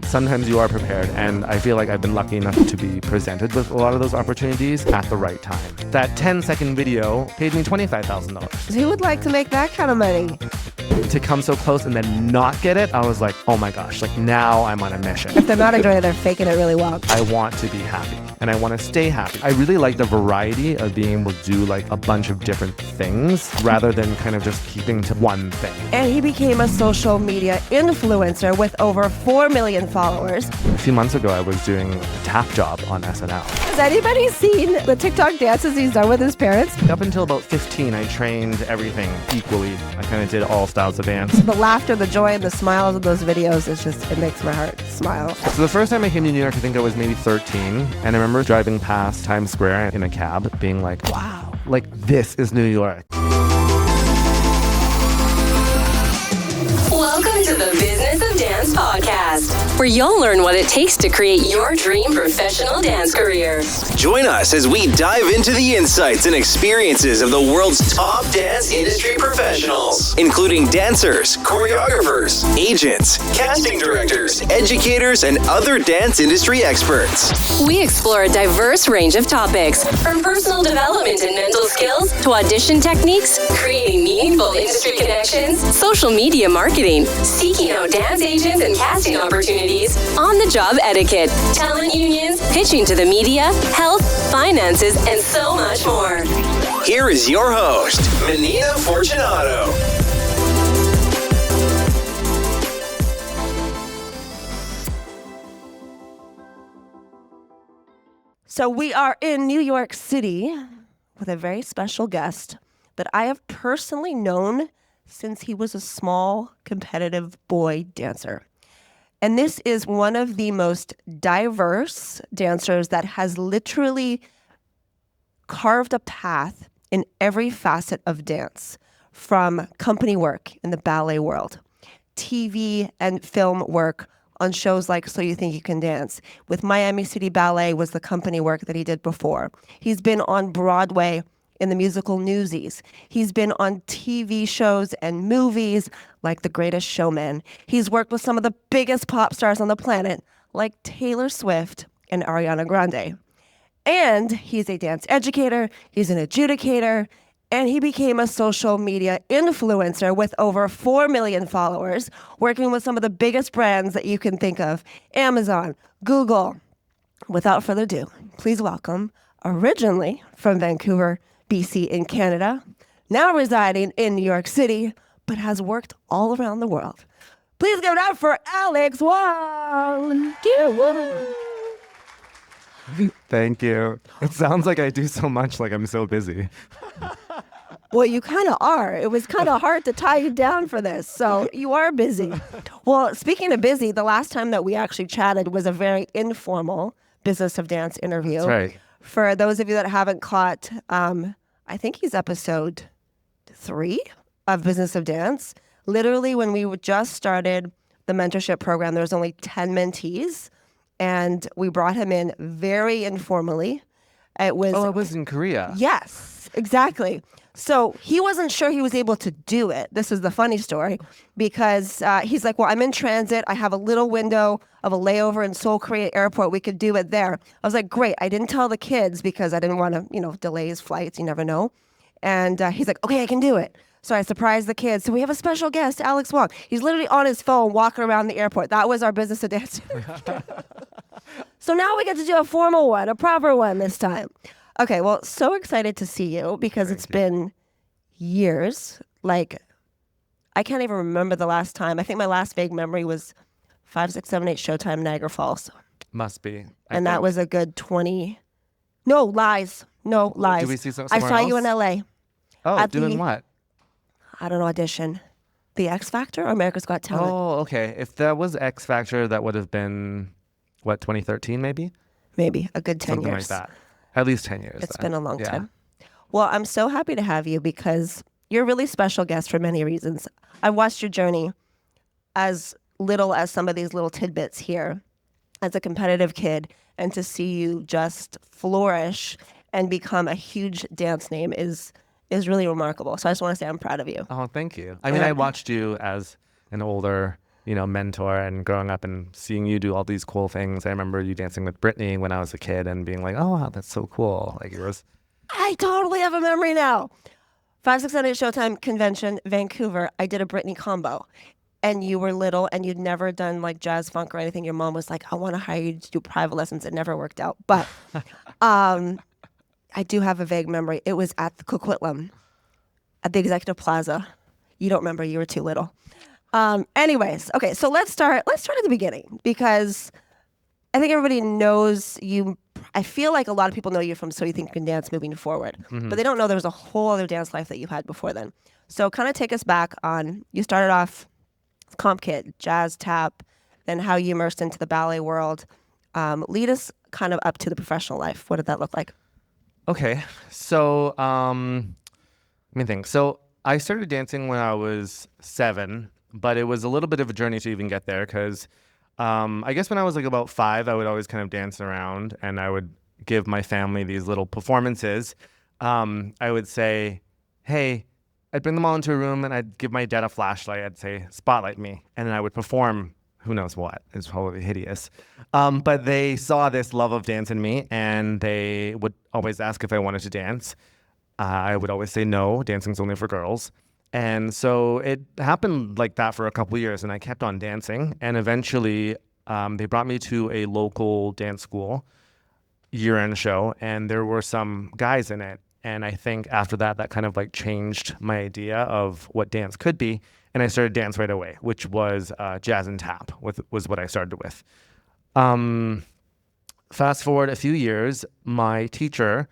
sometimes you are prepared, and I feel like I've been lucky enough to be presented with a lot of those opportunities at the right time. That 10-second video paid me $25,000. Who would like to make that kind of money? To come so close and then not get it, I was like, oh my gosh, like now I'm on a mission. If they're not enjoying it, they're faking it really well. I want to be happy and I want to stay happy. I really like the variety of being able to do like a bunch of different things rather than kind of just keeping to one thing. And he became a social media influencer with over 4 million followers. A few months ago, I was doing a tap job on SNL. Has anybody seen the TikTok dances he's done with his parents? Up until about 15, I trained everything equally. I kind of did all styles of dance. The laughter, the joy, and the smiles of those videos, it makes my heart smile. So the first time I came to New York, I think I was maybe 13. And I remember driving past Times Square in a cab being like, wow, like this is New York. Welcome to the Business of Dance podcast, where you'll learn what it takes to create your dream professional dance career. Join us as we dive into the insights and experiences of the world's top dance industry professionals, including dancers, choreographers, agents, casting directors, educators, and other dance industry experts. We explore a diverse range of topics, from personal development and mental skills to audition techniques, creating meaningful industry connections, social media marketing, seeking out dance agents and casting opportunities, on-the-job etiquette, talent unions, pitching to the media, health, finances, and so much more. Here is your host, Menina Fortunato. So we are in New York City with a very special guest that I have personally known since he was a small, competitive boy dancer. And this is one of the most diverse dancers that has literally carved a path in every facet of dance, from company work in the ballet world, TV and film work on shows like So You Think You Can Dance. With Miami City Ballet was the company work that he did before. He's been on Broadway in the musical Newsies. He's been on TV shows and movies like The Greatest Showman. He's worked with some of the biggest pop stars on the planet, like Taylor Swift and Ariana Grande. And he's a dance educator, he's an adjudicator, and he became a social media influencer with over 4 million followers, working with some of the biggest brands that you can think of, Amazon, Google. Without further ado, please welcome, originally from Vancouver, BC in Canada, now residing in New York City, but has worked all around the world. Please give it up for Alex Wong. Thank you. It sounds like I do so much, like I'm so busy. Well, you kind of are. It was kind of hard to tie you down for this, so you are busy. Well, speaking of busy, the last time that we actually chatted was a very informal Business of Dance interview. That's right. For those of you that haven't caught, I think he's episode 3 of Business of Dance. Literally, when we just started the mentorship program, there was only 10 mentees, and we brought him in very informally. It was in Korea. Yes, exactly. So he wasn't sure he was able to do it. This is the funny story, because he's like, well, I'm in transit. I have a little window of a layover in Seoul, Korea airport. We could do it there. I was like, great. I didn't tell the kids because I didn't want to, delay his flights. You never know. And he's like, okay, I can do it. So I surprised the kids. So we have a special guest, Alex Wong. He's literally on his phone walking around the airport. That was our Business of Dance. So now we get to do a formal one, a proper one this time. Okay, well, so excited to see you because it's been years. Like, I can't even remember the last time. I think my last vague memory was 5, 6, 7, 8 Showtime Niagara Falls. Must be. And that was a good 20. No, lies. No, lies. Did we see I saw you in LA. Oh, doing what? I don't know, audition. The X Factor or America's Got Talent? Oh, okay. If that was X Factor, that would have been, 2013 maybe? Maybe, a good 10 Something years. like that. At least 10 years. It's been a long time. Well, I'm so happy to have you because you're a really special guest for many reasons. I watched your journey as little as some of these little tidbits here as a competitive kid, and to see you just flourish and become a huge dance name is really remarkable. So I just want to say I'm proud of you. Oh, thank you. I mean, I watched you as an older, mentor and growing up and seeing you do all these cool things. I remember you dancing with Brittany when I was a kid and being like, oh, wow, that's so cool. Like it was. I totally have a memory now. 568 Showtime Convention, Vancouver. I did a Britney combo. And you were little and you'd never done like jazz funk or anything. Your mom was like, I want to hire you to do private lessons. It never worked out. But I do have a vague memory. It was at the Coquitlam at the Executive Plaza. You don't remember. You were too little. Anyways, okay, so let's start at the beginning because I think everybody knows you. I feel like a lot of people know you from So You Think You Can Dance moving forward, but they don't know there's a whole other dance life that you had before then. So kind of take us back on, you started off comp kid, jazz, tap, then how you immersed into the ballet world. Lead us kind of up to the professional life. What did that look like? Okay, so let me think. So I started dancing when I was 7, but it was a little bit of a journey to even get there because I guess when I was like about 5, I would always kind of dance around and I would give my family these little performances. I would say, hey, I'd bring them all into a room and I'd give my dad a flashlight. I'd say, spotlight me. And then I would perform who knows what. It's probably hideous. But they saw this love of dance in me and they would always ask if I wanted to dance. I would always say no, dancing's only for girls. And so it happened like that for a couple of years and I kept on dancing. And eventually they brought me to a local dance school year-end show and there were some guys in it. And I think after that, that kind of like changed my idea of what dance could be. And I started dance right away, which was jazz and tap was what I started with. Fast forward a few years, my teacher,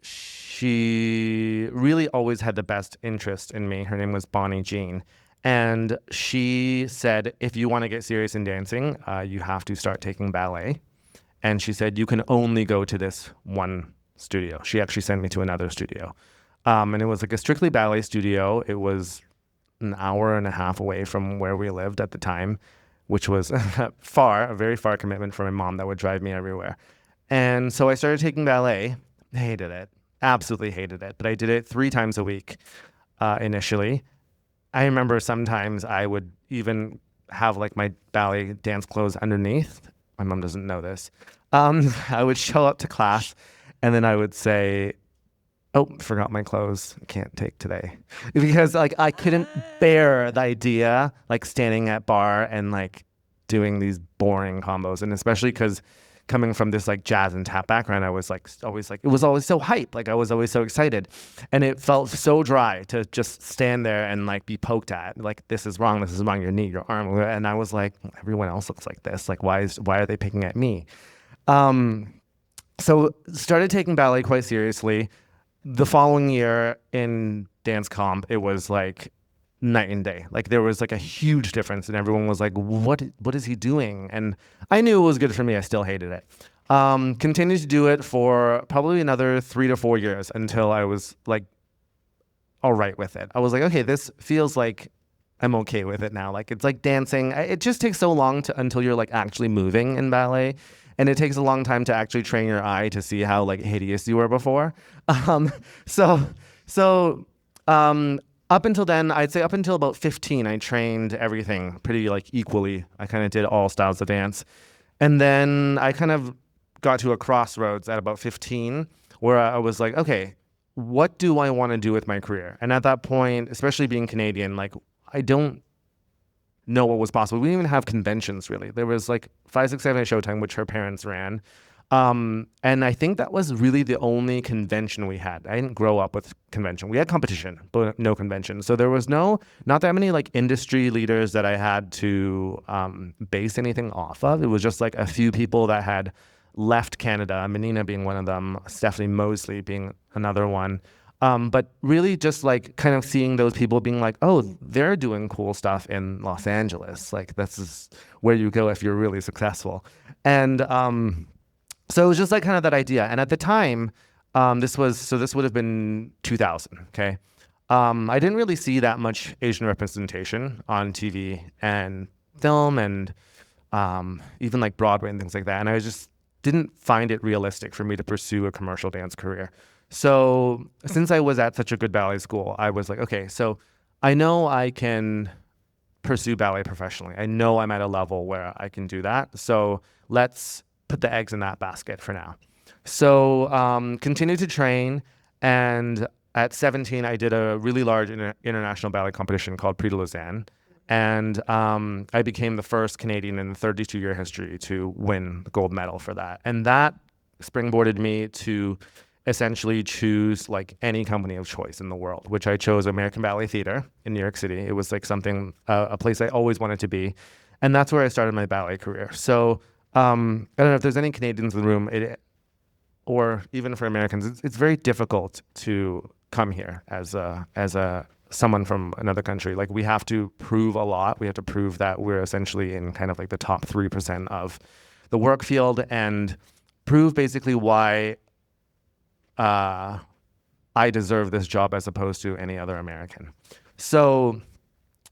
she really always had the best interest in me. Her name was Bonnie Jean. And she said, if you want to get serious in dancing, you have to start taking ballet. And she said, you can only go to this one studio. She actually sent me to another studio. And it was like a strictly ballet studio. It was an hour and a half away from where we lived at the time, which was a very far commitment for my mom that would drive me everywhere. And so I started taking ballet. Hated it. Absolutely hated it. But I did it 3 times a week initially. I remember sometimes I would even have like my ballet dance clothes underneath. My mom doesn't know this. I would show up to class and then I would say, oh, forgot my clothes. Can't take today. Because like I couldn't bear the idea like standing at bar and like doing these boring combos. And especially because coming from this like jazz and tap background, I was like always like, it was always so hype. Like I was always so excited. And it felt so dry to just stand there and like be poked at. Like, this is wrong, your knee, your arm. And I was like, everyone else looks like this. Like, why are they picking at me? So started taking ballet quite seriously. The following year in dance comp, it was like night and day. Like there was like a huge difference and everyone was like, what is he doing? And I knew it was good for me. I still hated it. Continued to do it for probably another 3 to 4 years until I was like all right with it. I was like, okay, this feels like I'm okay with it now. Like it's like dancing. It just takes so long until you're like actually moving in ballet. And it takes a long time to actually train your eye to see how like hideous you were before. So up until then, I'd say up until about 15, I trained everything pretty like equally. I kind of did all styles of dance. And then I kind of got to a crossroads at about 15 where I was like, okay, what do I want to do with my career? And at that point, especially being Canadian, like I don't know what was possible. We didn't even have conventions really. There was like 567 Showtime, which her parents ran. And I think that was really the only convention we had. I didn't grow up with convention. We had competition, but no convention. So there was not that many like industry leaders that I had to base anything off of. It was just like a few people that had left Canada, Menina being one of them, Stephanie Mosley being another one. But really just like kind of seeing those people being like, oh, they're doing cool stuff in Los Angeles. Like this is where you go if you're really successful. And so it was just like kind of that idea. And at the time, this would have been 2000, okay? I didn't really see that much Asian representation on TV and film and even like Broadway and things like that. And I just didn't find it realistic for me to pursue a commercial dance career. So since I was at such a good ballet school, I was like, okay, so I know I can pursue ballet professionally. I know I'm at a level where I can do that. So let's put the eggs in that basket for now. So continued to train, and at 17, I did a really large international ballet competition called Prix de Lausanne, and I became the first Canadian in the 32-year history to win the gold medal for that. And that springboarded me to essentially choose like any company of choice in the world, which I chose American Ballet Theater in New York City. It was like something, a place I always wanted to be. And that's where I started my ballet career. So I don't know if there's any Canadians in the room, or even for Americans, it's very difficult to come here as someone from another country. Like, we have to prove a lot. We have to prove that we're essentially in kind of like the top 3% of the work field, and prove basically why I deserve this job as opposed to any other American. So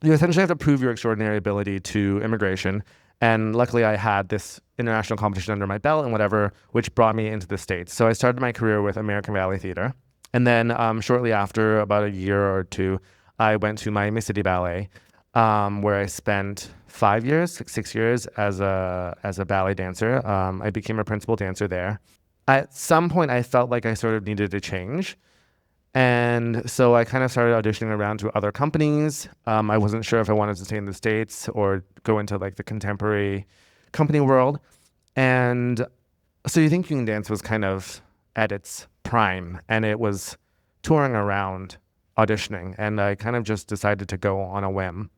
you essentially have to prove your extraordinary ability to immigration. And luckily I had this international competition under my belt and whatever, which brought me into the States. So I started my career with American Ballet Theater. And then shortly after, about a year or two, I went to Multifaceted Ballet, where I spent 5 years, 6 years as a ballet dancer. I became a principal dancer there. At some point, I felt like I sort of needed to change. And so I kind of started auditioning around to other companies. I wasn't sure if I wanted to stay in the States or go into like the contemporary company world. And So You Think You Can Dance was kind of at its prime, and it was touring around auditioning. And I kind of just decided to go on a whim.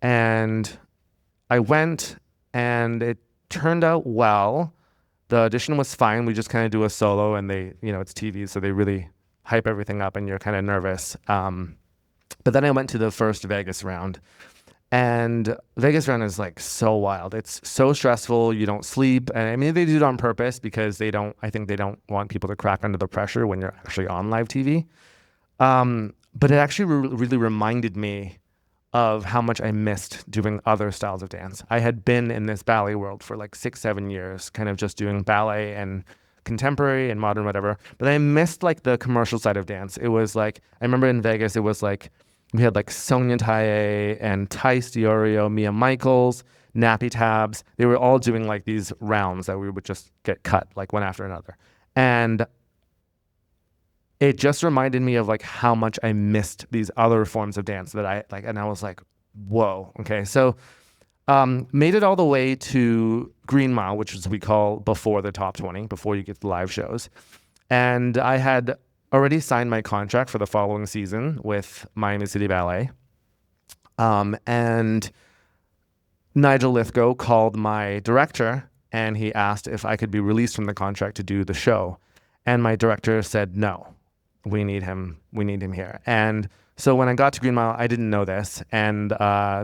And I went, and it turned out well. The audition was fine. We just kind of do a solo, and they, it's TV, so they really hype everything up, and you're kind of nervous. But then I went to the first Vegas round, and Vegas round is like so wild. It's so stressful. You don't sleep. And I mean, they do it on purpose because I think they don't want people to crack under the pressure when you're actually on live TV. But it actually really reminded me of how much I missed doing other styles of dance. I had been in this ballet world for like 6-7 years, kind of just doing ballet and contemporary and modern, whatever. But I missed like the commercial side of dance. It was like, I remember in Vegas, it was like, we had like Sonia Taye and Tice Diorio, Mia Michaels, Nappy Tabs. They were all doing like these rounds that we would just get cut like one after another. And it just reminded me of like how much I missed these other forms of dance that I like. And I was like, whoa, okay. So made it all the way to Green Mile, which is we call before the top 20, before you get the live shows. And I had already signed my contract for the following season with Multifaceted Ballet. And Nigel Lithgow called my director, and he asked if I could be released from the contract to do the show. And my director said, no, we need him here. And so when I got to Green Mile, I didn't know this. And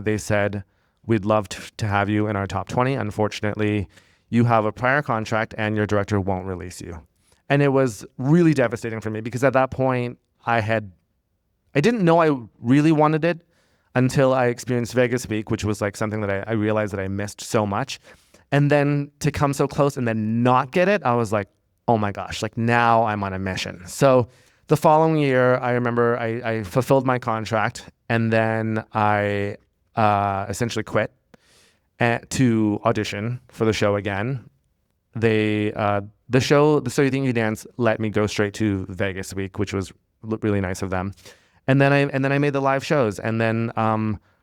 they said, we'd love to have you in our top 20. Unfortunately, you have a prior contract and your director won't release you. And it was really devastating for me because at that point I didn't know I really wanted it until I experienced Vegas Week, which was like something that I realized that I missed so much. And then to come so close and then not get it, I was like, oh my gosh, like now I'm on a mission. So the following year, I remember I fulfilled my contract, and then I essentially quit to audition for the show again. The show, the So You Think You Can Dance, let me go straight to Vegas Week, which was really nice of them. And then I made the live shows, and then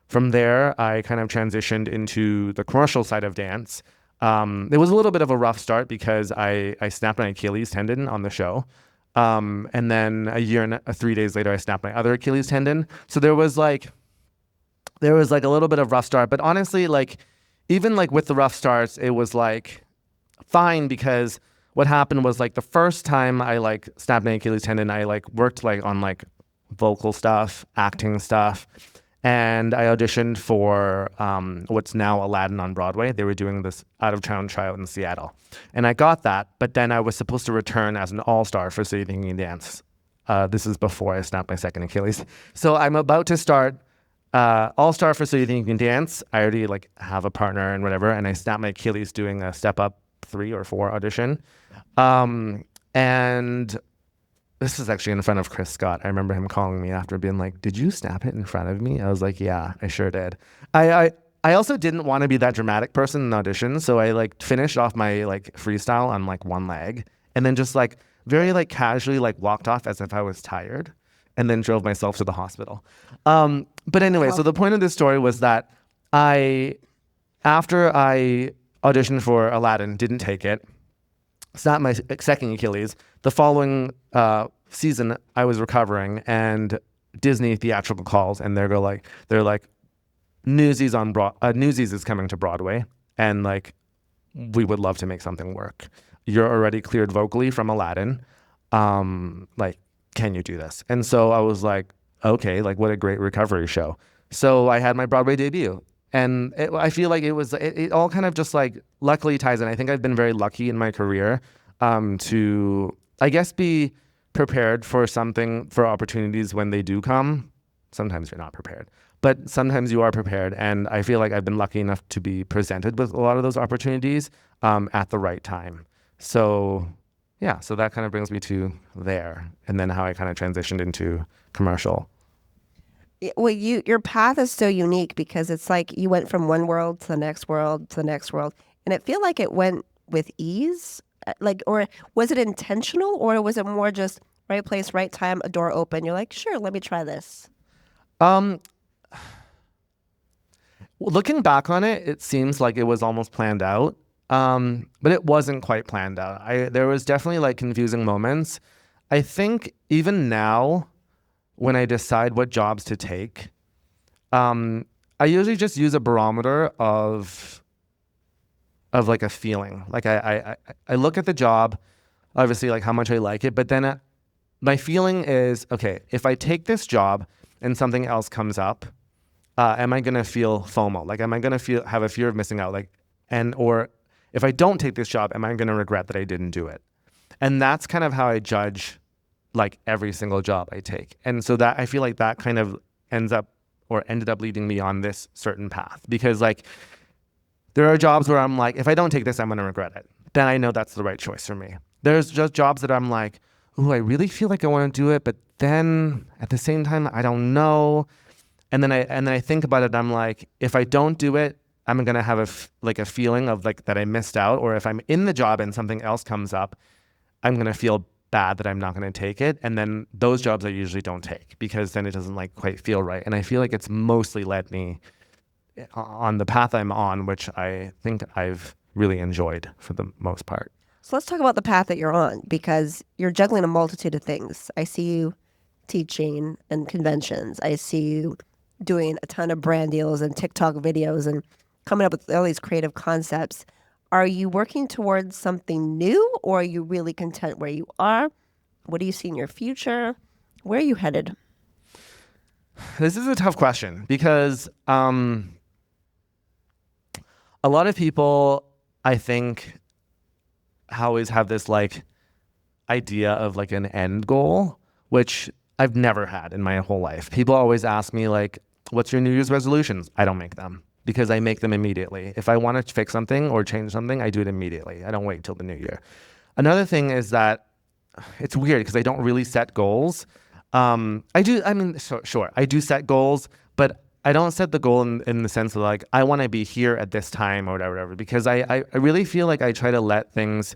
from there I kind of transitioned into the commercial side of dance. It was a little bit of a rough start because I snapped my Achilles tendon on the show. And then a year and 3 days later, I snapped my other Achilles tendon. So there was like a little bit of rough start, but honestly, like even like with the rough starts, it was like fine, because what happened was like the first time I like snapped my Achilles tendon, I like worked like on like vocal stuff, acting stuff. And I auditioned for what's now Aladdin on Broadway. They were doing this out-of-town tryout in Seattle. And I got that, but then I was supposed to return as an all-star for So You Think You Can Dance. This is before I snapped my second Achilles. So I'm about to start all-star for So You Think You Can Dance. I already like have a partner and whatever, and I snapped my Achilles doing a Step Up 3 or 4 audition. And this is actually in front of Chris Scott. I remember him calling me after being like, "Did you snap it in front of me?" I was like, "Yeah, I sure did." I also didn't want to be that dramatic person in auditions, so I like finished off my like freestyle on like one leg, and then just like very like casually like walked off as if I was tired, and then drove myself to the hospital. But anyway, so the point of this story was that after I auditioned for Aladdin, didn't take it. It's not my second Achilles. The following season, I was recovering, and Disney theatrical calls, and they're like, Newsies Newsies is coming to Broadway, and like, we would love to make something work. You're already cleared vocally from Aladdin. Like, can you do this? And so I was like, okay, like what a great recovery show. So I had my Broadway debut. And I feel like it all kind of just like luckily ties in. I think I've been very lucky in my career to, I guess, be prepared for opportunities when they do come. Sometimes you're not prepared, but sometimes you are prepared. And I feel like I've been lucky enough to be presented with a lot of those opportunities at the right time. So yeah, so that kind of brings me to there. And then how I kind of transitioned into commercial. Well, your path is so unique because it's like you went from one world to the next world to the next world, and it feel like it went with ease. Like, or was it intentional, or was it more just right place, right time, a door open? You're like, sure, let me try this. Looking back on it, it seems like it was almost planned out, but it wasn't quite planned out. There was definitely like confusing moments. I think even now, when I decide what jobs to take, I usually just use a barometer of like a feeling. Like I look at the job, obviously like how much I like it, but then my feeling is, okay, if I take this job and something else comes up, am I gonna feel FOMO? Like, am I gonna have a fear of missing out? Like, or if I don't take this job, am I gonna regret that I didn't do it? And that's kind of how I judge like every single job I take. And so that I feel like that kind of ended up leading me on this certain path, because like there are jobs where I'm like, if I don't take this, I'm going to regret it. Then I know that's the right choice for me. There's just jobs that I'm like, ooh, I really feel like I want to do it, but then at the same time, I don't know. And then I think about it. I'm like, if I don't do it, I'm going to have a feeling of like that I missed out. Or if I'm in the job and something else comes up, I'm going to feel bad that I'm not going to take it. And then those jobs I usually don't take, because then it doesn't like quite feel right. And I feel like it's mostly led me on the path I'm on, which I think I've really enjoyed for the most part. So let's talk about the path that you're on, because you're juggling a multitude of things. I see you teaching and conventions. I see you doing a ton of brand deals and TikTok videos and coming up with all these creative concepts. Are you working towards something new, or are you really content where you are? What do you see in your future? Where are you headed? This is a tough question, because a lot of people, I think, always have this like idea of like an end goal, which I've never had in my whole life. People always ask me like, what's your New Year's resolutions? I don't make them, because I make them immediately. If I want to fix something or change something, I do it immediately. I don't wait till the new year. Another thing is that it's weird because I don't really set goals. I do set goals, but I don't set the goal in the sense of like, I want to be here at this time or whatever, because I really feel like I try to let things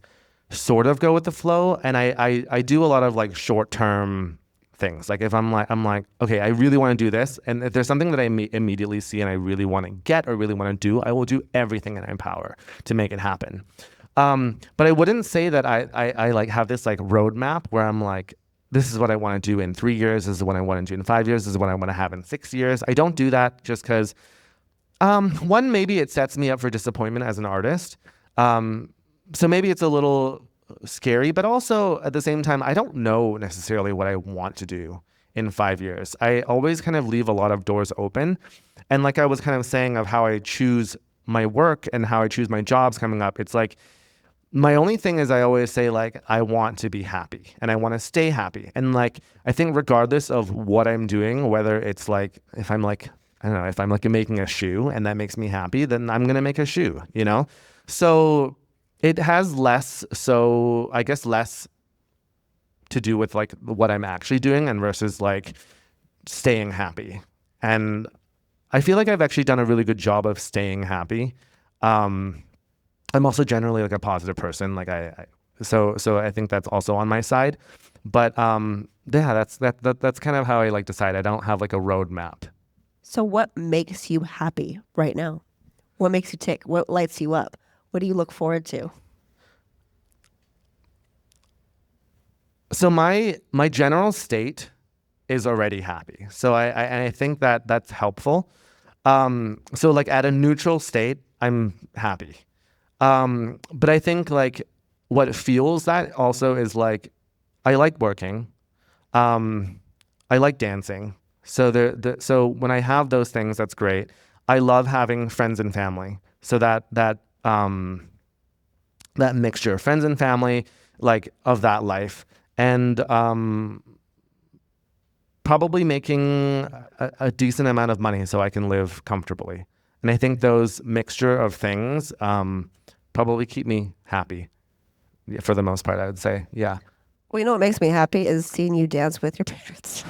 sort of go with the flow. And I do a lot of like short-term things. Like if I'm like, okay, I really want to do this. And if there's something that I immediately see and I really want to get or really want to do, I will do everything in my power to make it happen. But I wouldn't say that I like have this like roadmap where I'm like, this is what I want to do in 3 years. This is what I want to do in 5 years. This is what I want to have in 6 years. I don't do that just because, one, maybe it sets me up for disappointment as an artist. So maybe it's a little scary, but also at the same time, I don't know necessarily what I want to do in 5 years. I always kind of leave a lot of doors open. And like I was kind of saying of how I choose my work and how I choose my jobs coming up, it's like, my only thing is I always say like, I want to be happy and I want to stay happy. And like, I think regardless of what I'm doing, whether it's like, if I'm like, I don't know, if I'm like making a shoe and that makes me happy, then I'm going to make a shoe, you know? So it has less to to do with like what I'm actually doing and versus like staying happy. And I feel like I've actually done a really good job of staying happy. I'm also generally like a positive person. Like so I think that's also on my side. But yeah, that's kind of how I like decide. I don't have like a roadmap. So what makes you happy right now? What makes you tick? What lights you up? What do you look forward to? So my general state is already happy. So I think that that's helpful. So like at a neutral state, I'm happy. But I think like what fuels that also is like, I like working. I like dancing. So so when I have those things, that's great. I love having friends and family. So that mixture of friends and family, like of that life. And probably making a decent amount of money so I can live comfortably. And I think those mixture of things probably keep me happy for the most part, I would say. Yeah. Well, you know what makes me happy is seeing you dance with your parents.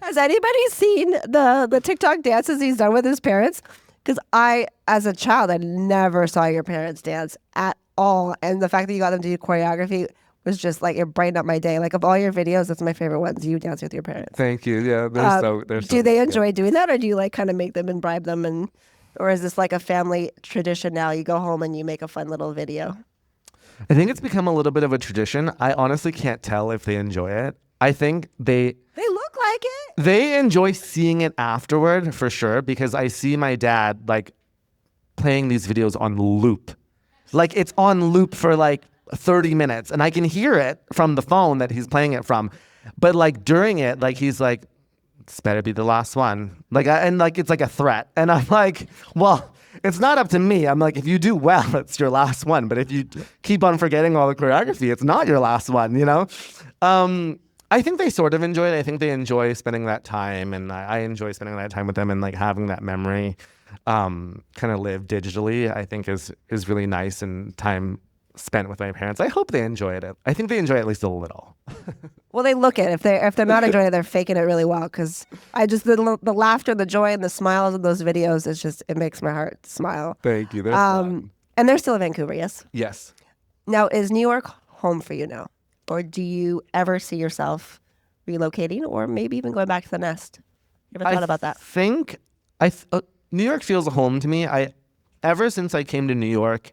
Has anybody seen the TikTok dances he's done with his parents? Because I, as a child, I never saw your parents dance at all. And the fact that you got them to do choreography was just like, it brightened up my day. Like of all your videos, that's my favorite ones. You dance with your parents. Thank you. Yeah, they're so do they good. enjoy doing that, or do you like kind of make them and bribe them, or is this like a family tradition now? You go home and you make a fun little video. I think it's become a little bit of a tradition. I honestly can't tell if they enjoy it. I think they look like it. They enjoy seeing it afterward for sure, because I see my dad like playing these videos on loop. Like it's on loop for like 30 minutes and I can hear it from the phone that he's playing it from. But like during it, like he's like, this better be the last one. Like, and like it's like a threat. And I'm like, well, it's not up to me. I'm like, if you do well, it's your last one. But if you keep on forgetting all the choreography, it's not your last one, you know? I think they sort of enjoy it. I think they enjoy spending that time, and I enjoy spending that time with them and like having that memory kind of live digitally. I think is really nice, and time spent with my parents. I hope they enjoy it. I think they enjoy it at least a little. Well, they look it. If they're not enjoying it, they're faking it really well. Because I just the laughter, the joy, and the smiles of those videos it makes my heart smile. Thank you. They're fun. And they're still in Vancouver, yes. Yes. Now, is New York home for you now? Or do you ever see yourself relocating or maybe even going back to the nest? You ever thought about that? I think New York feels a home to me. Ever since I came to New York,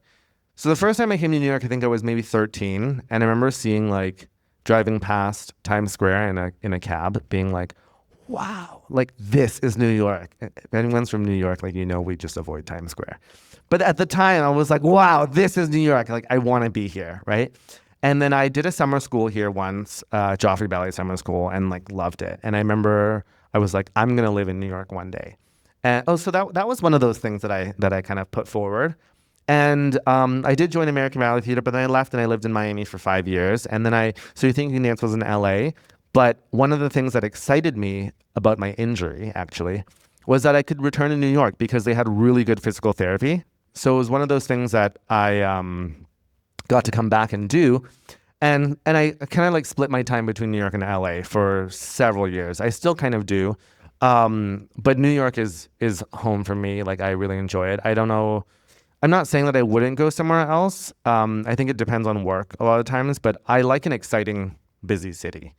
so the first time I came to New York, I think I was maybe 13. And I remember seeing like driving past Times Square in a cab being like, wow, like this is New York. If anyone's from New York, like, you know, we just avoid Times Square. But at the time I was like, wow, this is New York. Like I want to be here, right? And then I did a summer school here once, Joffrey Ballet Summer School, and like loved it. And I remember I was like, I'm gonna live in New York one day. And so that was one of those things that I kind of put forward. And I did join American Ballet Theater, but then I left and I lived in Miami for 5 years. And then So You Think You Can Dance was in LA. But one of the things that excited me about my injury, actually, was that I could return to New York because they had really good physical therapy. So it was one of those things that I got to come back and do. And I kind of like split my time between New York and LA for several years. I still kind of do. But New York is home for me. Like I really enjoy it. I don't know. I'm not saying that I wouldn't go somewhere else. I think it depends on work a lot of times, but I like an exciting, busy city.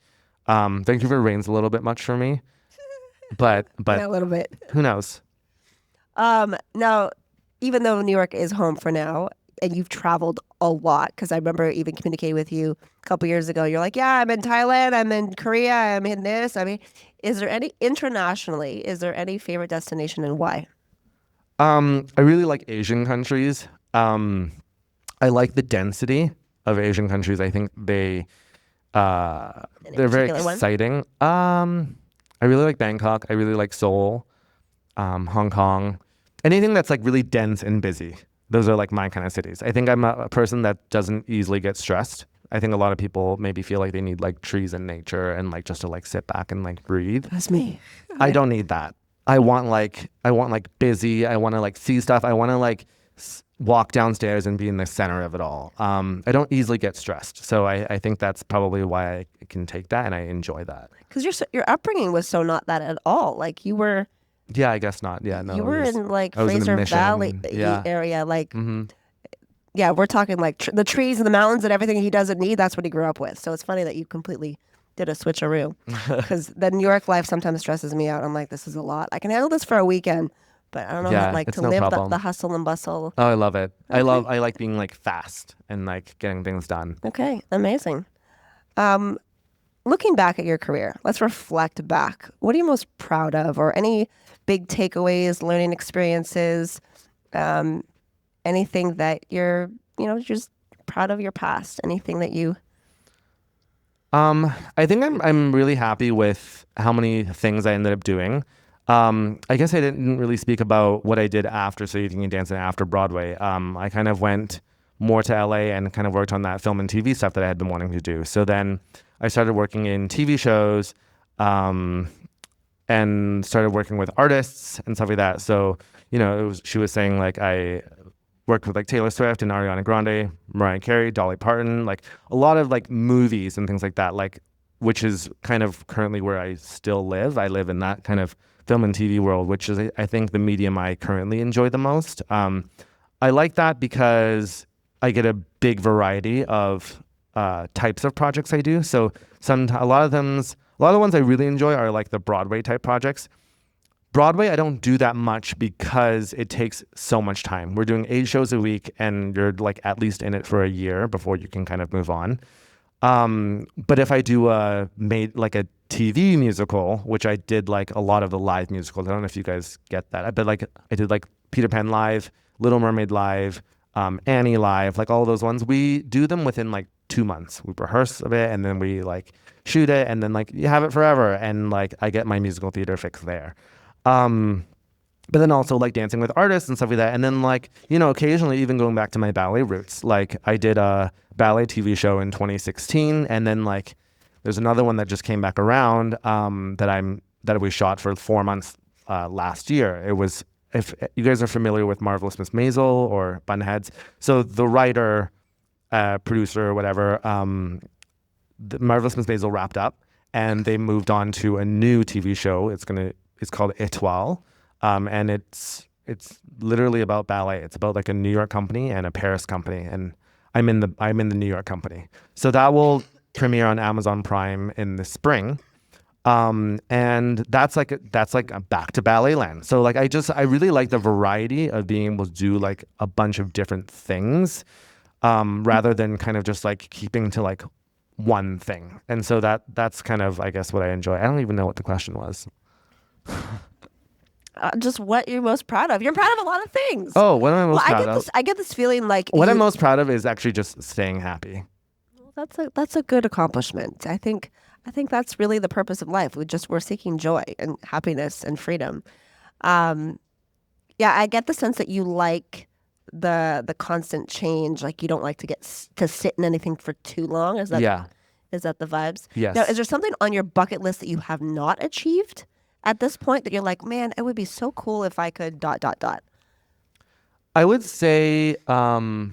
Vancouver rains a little bit much for me, but a little bit. Who knows? Now, even though New York is home for now, and you've traveled a lot, because I remember even communicating with you a couple years ago. You're like, yeah, I'm in Thailand, I'm in Korea, I'm in this. I mean, is there any favorite destination and why? I really like Asian countries. I like the density of Asian countries. I think they're very exciting. I really like Bangkok. I really like Seoul, Hong Kong. Anything that's like really dense and busy. Those are like my kind of cities. I think I'm a person that doesn't easily get stressed. I think a lot of people maybe feel like they need like trees and nature and like just to like sit back and like breathe. That's me. I don't need that. I want like busy. I want to like see stuff. I want to like walk downstairs and be in the center of it all. I don't easily get stressed. So I think that's probably why I can take that and I enjoy that. Because your upbringing was so not that at all. Like you were. Yeah, I guess not. Yeah, no. You were in like I was in a Fraser mission, Valley yeah. area. Like, Mhm. yeah, we're talking like the trees and the mountains and everything he doesn't need. That's what he grew up with. So it's funny that you completely did a switcheroo. Because the New York life sometimes stresses me out. I'm like, this is a lot. I can handle this for a weekend, but I don't know Yeah, how like it's to no live problem. the hustle and bustle. Oh, I love it. Okay. I like being like fast and like getting things done. Okay, amazing. Looking back at your career, let's reflect back. What are you most proud of, or any big takeaways, learning experiences, anything that you're, just proud of your past? Anything that you? I think I'm really happy with how many things I ended up doing. I guess I didn't really speak about what I did after SYTYCD Dance and after Broadway. I kind of went more to LA and kind of worked on that film and TV stuff that I had been wanting to do. So then I started working in TV shows, and started working with artists and stuff like that. So, she was saying like I worked with like Taylor Swift and Ariana Grande, Mariah Carey, Dolly Parton, like a lot of like movies and things like that, like, which is kind of currently where I still live. I live in that kind of film and TV world, which is, I think, the medium I currently enjoy the most. I like that because I get a big variety of types of projects I do. So a lot of the ones I really enjoy are like the Broadway type projects. Broadway, I don't do that much because it takes so much time. We're doing 8 shows a week and you're like at least in it for a year before you can kind of move on. But if I do a TV musical, which I did like a lot of the live musicals, I don't know if you guys get that. But like I did like Peter Pan live, Little Mermaid live, Annie live, like all those ones. We do them within like 2 months. We rehearse a bit and then we like shoot it and then like you have it forever. And like I get my musical theater fix there. But then also like dancing with artists and stuff like that. And then like, occasionally even going back to my ballet roots, like I did a ballet TV show in 2016. And then like, there's another one that just came back around, that we shot for 4 months, last year. It was, if you guys are familiar with Marvelous Miss Maisel or Bunheads. So the writer, producer or whatever, the Marvelous Miss Maisel wrapped up and they moved on to a new TV show. It's called Étoile. And it's literally about ballet. It's about like a New York company and a Paris company, and I'm in the New York company. So that will premiere on Amazon Prime in the spring, and that's like a back to ballet land. So like I really like the variety of being able to do like a bunch of different things, rather than kind of just like keeping to like one thing. And so that's kind of, I guess, what I enjoy. I don't even know what the question was. Just what you're most proud of. You're proud of a lot of things. Oh, what am I most proud of? I get this feeling like what I'm most proud of is actually just staying happy. That's a good accomplishment. I think that's really the purpose of life. We're seeking joy and happiness and freedom. Yeah, I get the sense that you like the constant change. Like you don't like to sit in anything for too long. Is that the vibes? Yes. Now, is there something on your bucket list that you have not achieved at this point that you're like, man, it would be so cool if I could ... I would say I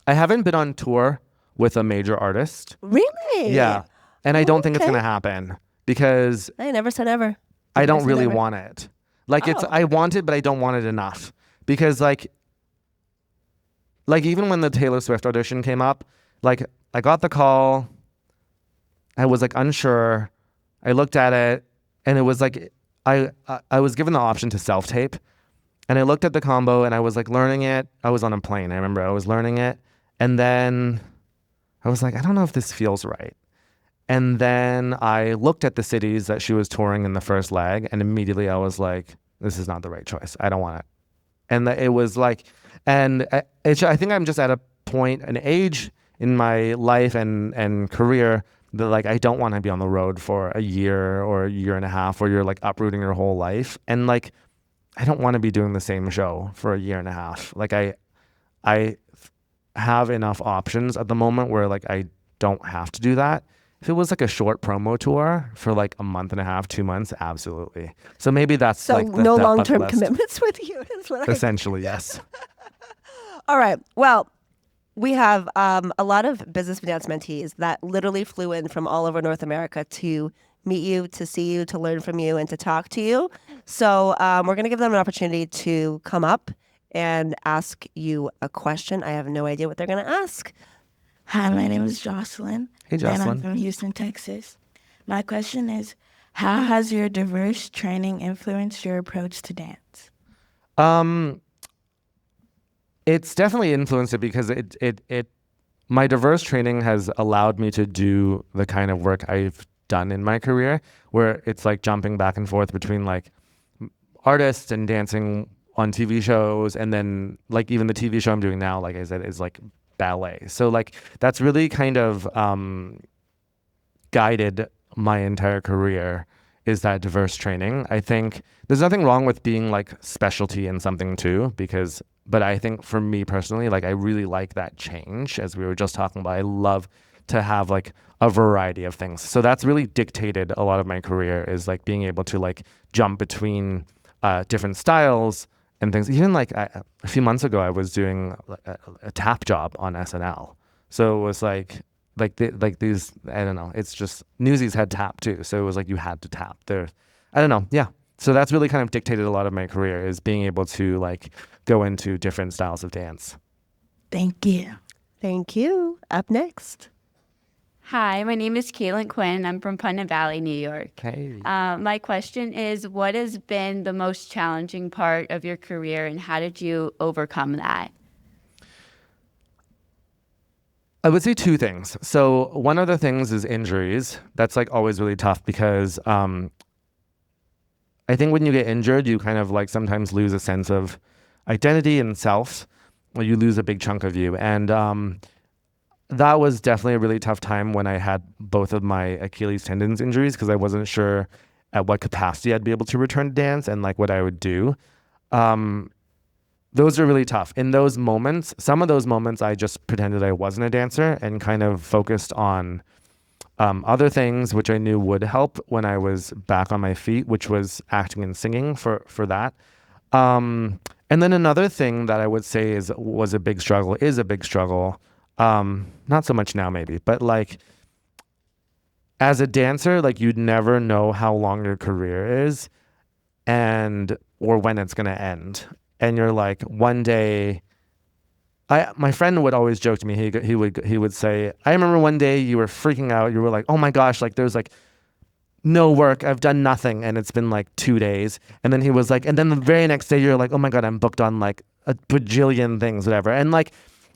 haven't been on tour with a major artist. Really? Yeah. And I don't think it's going to happen because I never said ever. I don't really want it. Like I want it, but I don't want it enough because like even when the Taylor Swift audition came up, like I got the call, I was like unsure. I looked at it and it was like, I was given the option to self-tape and I looked at the combo and I was like learning it. I was on a plane. I remember I was learning it. And then I was like, I don't know if this feels right. And then I looked at the cities that she was touring in the first leg and immediately I was like, this is not the right choice. I don't want it. And it was like, and I think I'm just at a point, an age in my life and career that like I don't want to be on the road for a year or a year and a half where you're like uprooting your whole life. And like I don't want to be doing the same show for a year and a half. Like I have enough options at the moment where like I don't have to do that. if it was like a short promo tour for like a month and a half, 2 months, absolutely. So maybe that's So like no that long-term bucket list. commitments with you is what I... Essentially, yes. All right. Well, we have a lot of business finance mentees that literally flew in from all over North America to meet you, to see you, to learn from you, and to talk to you. So we're going to give them an opportunity to come up and ask you a question. I have no idea what they're going to ask. Hi, my name is Jocelyn. Hey, And I'm Jocelyn. from Houston, Texas. My question is, how has your diverse training influenced your approach to dance? It's definitely influenced it because my diverse training has allowed me to do the kind of work I've done in my career, where it's like jumping back and forth between like artists and dancing on TV shows, and then like even the TV show I'm doing now, like I said, is like ballet. So like that's really kind of guided my entire career, is that diverse training. I think there's nothing wrong with being like specialty in something too, but I think for me personally, like I really like that change, as we were just talking about. I love to have like a variety of things. So that's really dictated a lot of my career, is like being able to like jump between different styles and things. Even like a few months ago, I was doing a tap job on SNL. So it was like these, I don't know, it's just, Newsies had tap too. So it was like you had to tap there. I don't know. Yeah. So that's really kind of dictated a lot of my career, is being able to like go into different styles of dance. Thank you. Thank you. Up next. Hi, my name is Caitlin Quinn. I'm from Putnam Valley, New York. Hey. My question is, what has been the most challenging part of your career, and how did you overcome that? I would say two things. So one of the things is injuries. That's like always really tough, because I think when you get injured, you kind of like sometimes lose a sense of identity and self, or you lose a big chunk of you. And that was definitely a really tough time when I had both of my Achilles tendons injuries, because I wasn't sure at what capacity I'd be able to return to dance and like what I would do. Those are really tough. In those moments, some of those moments, I just pretended I wasn't a dancer and kind of focused on other things, which I knew would help when I was back on my feet, which was acting and singing for that. And then another thing that I would say is a big struggle. Not so much now maybe, but like as a dancer, like you'd never know how long your career is or when it's going to end. And you're like, one day, my friend would always joke to me, he would say, I remember one day you were freaking out. You were like, oh my gosh, like there's like no work. I've done nothing. And it's been like 2 days. And then he was like, and then the very next day you're like, oh my God, I'm booked on like a bajillion things, whatever. And like,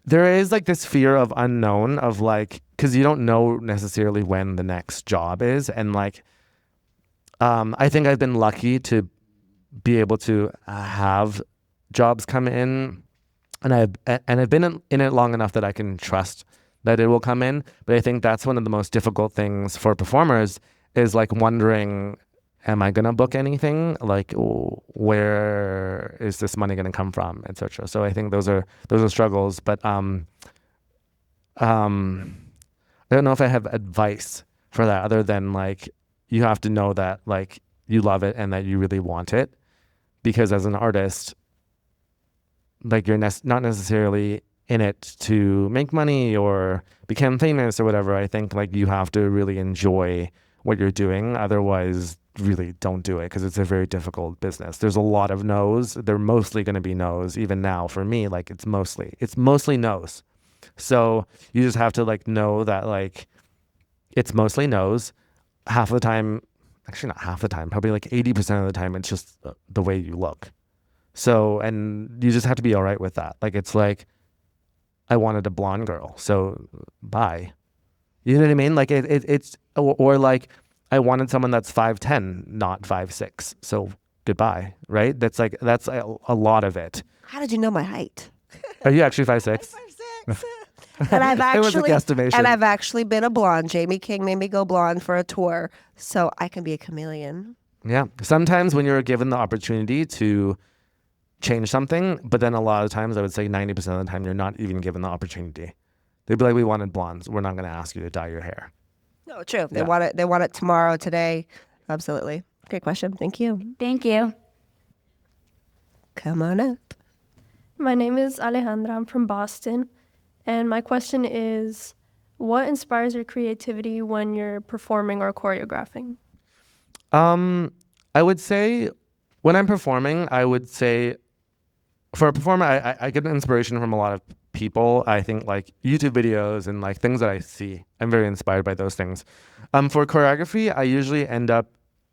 there is like this fear of unknown, of like, cause you don't know necessarily when the next job is. And like, I think I've been lucky to be able to have jobs come in, and I've been in it long enough that I can trust that it will come in. But I think that's one of the most difficult things for performers, is like wondering, am I gonna book anything? Like, where is this money gonna come from, etc. So I think those are struggles. But I don't know if I have advice for that, other than like you have to know that like you love it and that you really want it, because as an artist, like you're not necessarily in it to make money or become famous or whatever. I think like you have to really enjoy what you're doing. Otherwise, really don't do it, because it's a very difficult business. There's a lot of no's. They're mostly going to be no's. Even now for me, like it's mostly no's. So you just have to like know that like it's mostly no's. Half of the time, actually not half the time, probably like 80% of the time, it's just the way you look. So, and you just have to be all right with that. Like, it's like, I wanted a blonde girl, so bye. You know what I mean? Like or like, I wanted someone that's 5'10", not 5'6", so goodbye, right? That's a lot of it. How did you know my height? Are you actually 5'6"? 5'6". And I've It was a guesstimation. And I've actually been a blonde. Jamie King made me go blonde for a tour, so I can be a chameleon. Yeah. Sometimes when you're given the opportunity to change something, but then a lot of times, I would say 90% of the time, you're not even given the opportunity. They'd be like, we wanted blondes. We're not going to ask you to dye your hair. No, true. They Yeah. want it. They want it tomorrow, today. Absolutely. Great question. Thank you. Thank you. Come on up. My name is Alejandra. I'm from Boston. And my question is, what inspires your creativity when you're performing or choreographing? I would say when I'm performing, I would say for a performer, I get inspiration from a lot of people. I think like YouTube videos and like things that I see. I'm very inspired by those things. For choreography, I usually end up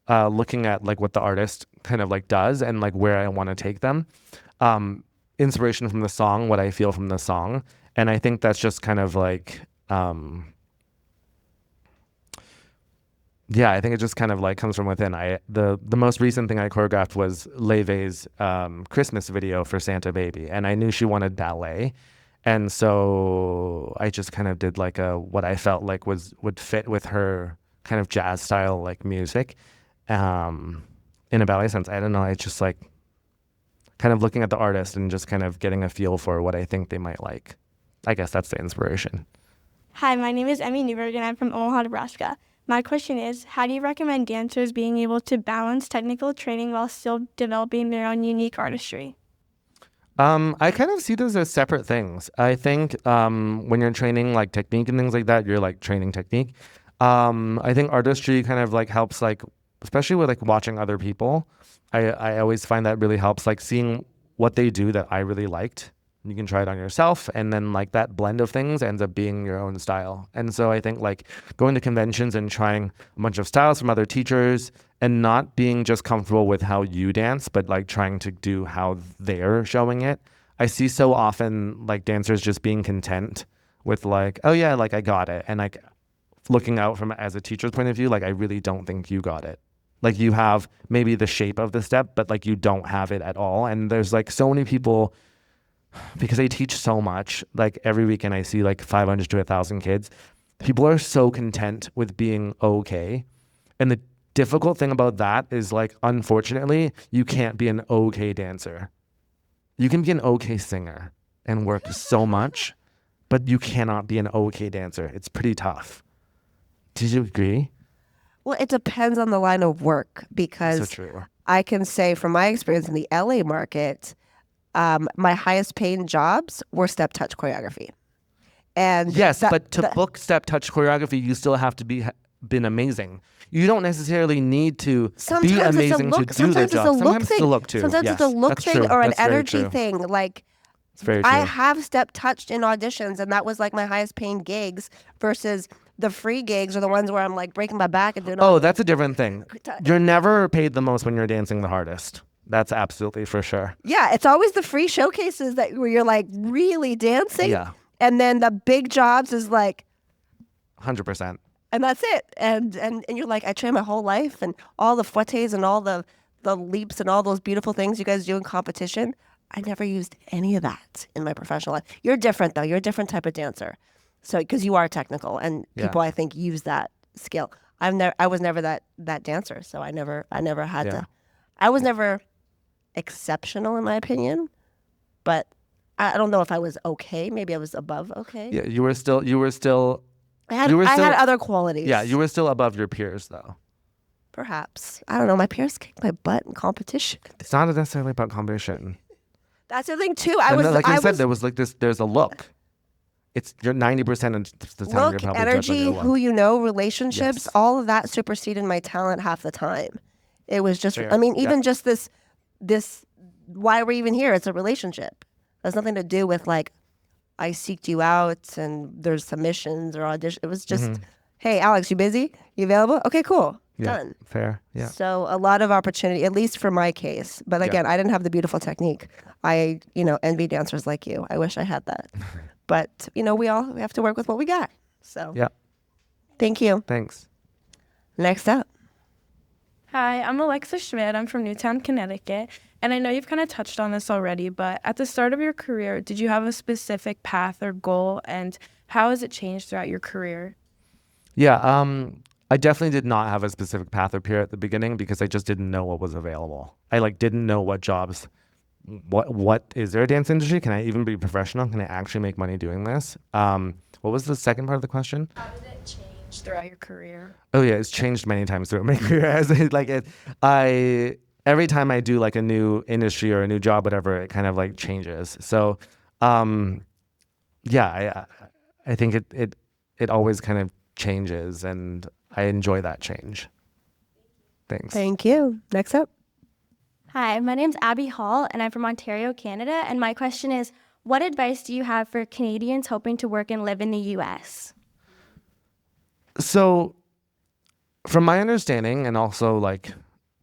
looking at like what the artist kind of like does and like where I want to take them. Inspiration from the song, what I feel from the song. And I think that's just kind of like, yeah, I think it just kind of like comes from within. The most recent thing I choreographed was Leve's Christmas video for Santa Baby, and I knew she wanted ballet, and so I just kind of did like what I felt like would fit with her kind of jazz style like music, in a ballet sense. I don't know. I just like kind of looking at the artist and just kind of getting a feel for what I think they might like. I guess that's the inspiration. Hi, my name is Emmy Newberg, and I'm from Omaha, Nebraska. My question is, how do you recommend dancers being able to balance technical training while still developing their own unique artistry? I kind of see those as separate things. I think when you're training like technique and things like that, you're like training technique. I think artistry kind of like helps like, especially with like watching other people. I always find that really helps, like seeing what they do that I really liked. You can try it on yourself, and then like that blend of things ends up being your own style. And so I think like going to conventions and trying a bunch of styles from other teachers and not being just comfortable with how you dance, but like trying to do how they're showing it. I see so often like dancers just being content with like, oh yeah, like I got it. And like looking out from as a teacher's point of view, like I really don't think you got it. Like you have maybe the shape of the step, but like you don't have it at all. And there's like so many people, because I teach so much, like every weekend I see like 500 to 1,000 kids. People are so content with being okay. And the difficult thing about that is like, unfortunately, you can't be an okay dancer. You can be an okay singer and work so much, but you cannot be an okay dancer. It's pretty tough. Did you agree? Well, it depends on the line of work, because So true. I can say from my experience in the LA market, my highest paying jobs were step touch choreography. And Yes, but to book step touch choreography, you still have to been amazing. You don't necessarily need to be sometimes it's a amazing look. to do the Sometimes it's job. a look Sometimes thing. it's a look too. Sometimes Yes, it's a look that's thing true. or an That's very energy true. thing. Like It's very true. I have step touched in auditions, and that was like my highest paying gigs versus the free gigs are the ones where I'm like breaking my back and doing all Oh, that's a different thing. You're never paid the most when you're dancing the hardest. That's absolutely for sure. Yeah, it's always the free showcases that where you're like really dancing. Yeah. And then the big jobs is like, 100%. and that's it. And you're like, I trained my whole life, and all the fouettes and all the leaps and all those beautiful things you guys do in competition. I never used any of that in my professional life. You're different though. You're a different type of dancer. So because you are technical, and people I think use that skill. I was never that dancer, so I never had to. I was never exceptional in my opinion, but I don't know if I was okay. Maybe I was above okay. Yeah, you were still I had you were still- other qualities. Yeah, you were still above your peers though. Perhaps. I don't know. My peers kicked my butt in competition. It's not necessarily about competition. That's the thing too. And like I said, there was like this. There's a look. You're 90% of the time look, you're probably energy, judging your who look. you know, relationships, Yes. all of that superseded my talent half the time. It was just, Fair. I mean, even Yeah. just this, why we're even here, it's a relationship. It has nothing to do with like, I seeked you out and there's submissions or audition. It was just, hey, Alex, you busy? You available? Okay, cool. Yeah, Done. fair. Yeah. So a lot of opportunity, at least for my case. But again, I didn't have the beautiful technique. I, envy dancers like you. I wish I had that. But, we have to work with what we got. So Yeah. thank you. Thanks. Next up. Hi, I'm Alexa Schmidt. I'm from Newtown, Connecticut. And I know you've kind of touched on this already, but at the start of your career, did you have a specific path or goal? And how has it changed throughout your career? Yeah. I definitely did not have a specific path up here at the beginning because I just didn't know what was available. I didn't know what jobs. What is there a dance industry? Can I even be professional? Can I actually make money doing this? What was the second part of the question? How did it change changed throughout your career? Oh yeah, it's changed many times throughout my career. Every time I do like a new industry or a new job, whatever, it kind of like changes. So, yeah, I think it always kind of changes, and I enjoy that change. Thanks. Thank you. Next up. Hi, my name's Abby Hall, and I'm from Ontario, Canada. And my question is, what advice do you have for Canadians hoping to work and live in the U.S.? So, from my understanding and also like